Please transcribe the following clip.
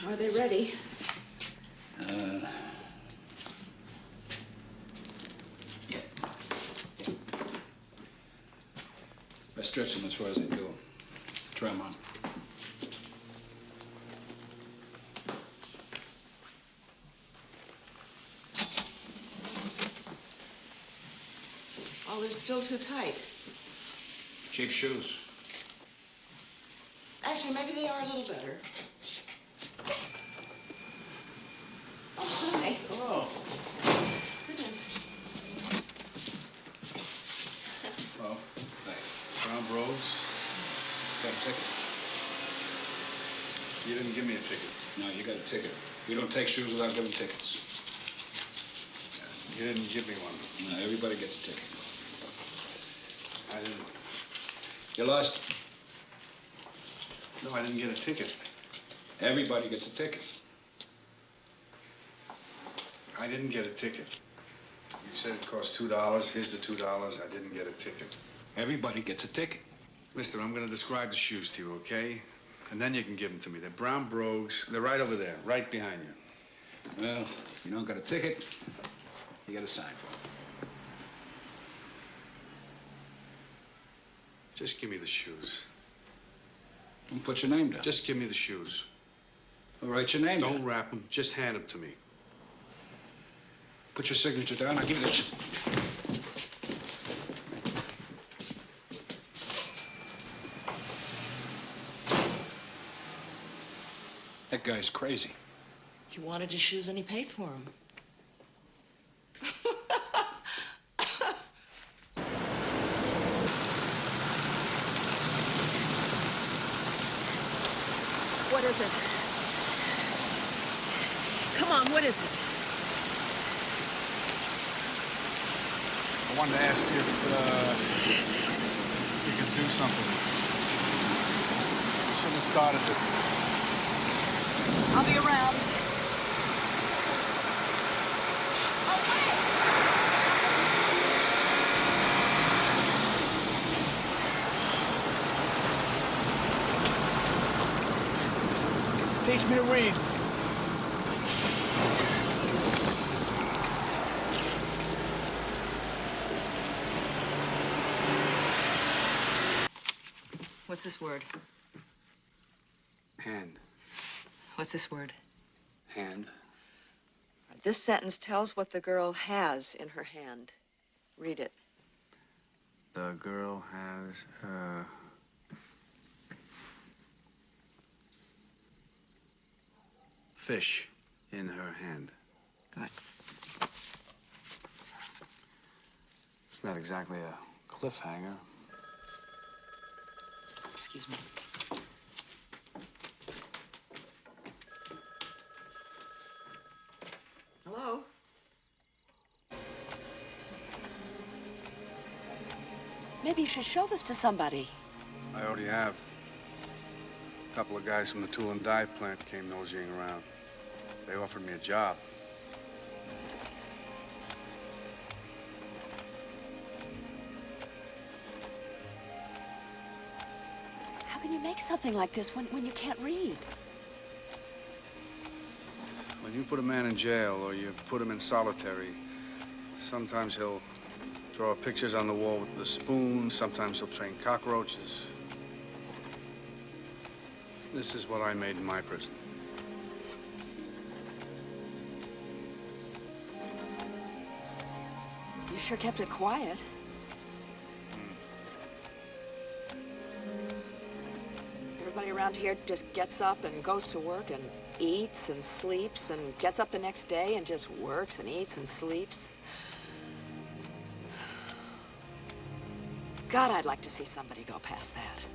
Are they ready? Yeah. I stretch them as far as they go. Try them on. Oh, they're still too tight. Cheap shoes. Actually, maybe they are a little better. Oh, hi. Oh. Goodness. Well, hey, Brown Bros. Got a ticket. You didn't give me a ticket. No, you got a ticket. We don't take shoes without giving tickets. You didn't give me one. No, everybody gets a ticket. I didn't. You lost. No, I didn't get a ticket. Everybody gets a ticket. I didn't get a ticket. You said it cost $2. Here's the $2. I didn't get a ticket. Everybody gets a ticket. Mister, I'm going to describe the shoes to you, okay? And then you can give them to me. They're brown brogues. They're right over there, right behind you. Well, you don't got a ticket, you got to sign for it. Just give me the shoes. And put your name down. Just give me the shoes. Well, write your name down. Don't wrap them. Just hand them to me. Put your signature down. I'll give you the... That guy's crazy. He wanted his shoes and he paid for them. What is it? Come on, what is it? I wanted to ask you if you could do something. Shouldn't have started this. I'll be around. Teach me to read. What's this word? Hand. What's this word? Hand. This sentence tells what the girl has in her hand. Read it. The girl has fish in her hand. Good. It's not exactly a cliffhanger. Excuse me. Hello? Maybe you should show this to somebody. I already have. A couple of guys from the tool and die plant came nosying around. They offered me a job. How can you make something like this when you can't read? When you put a man in jail or you put him in solitary, sometimes he'll draw pictures on the wall with the spoon, sometimes he'll train cockroaches. This is what I made in my prison. You sure kept it quiet. Everybody around here just gets up and goes to work and eats and sleeps and gets up the next day and just works and eats and sleeps. God, I'd like to see somebody go past that.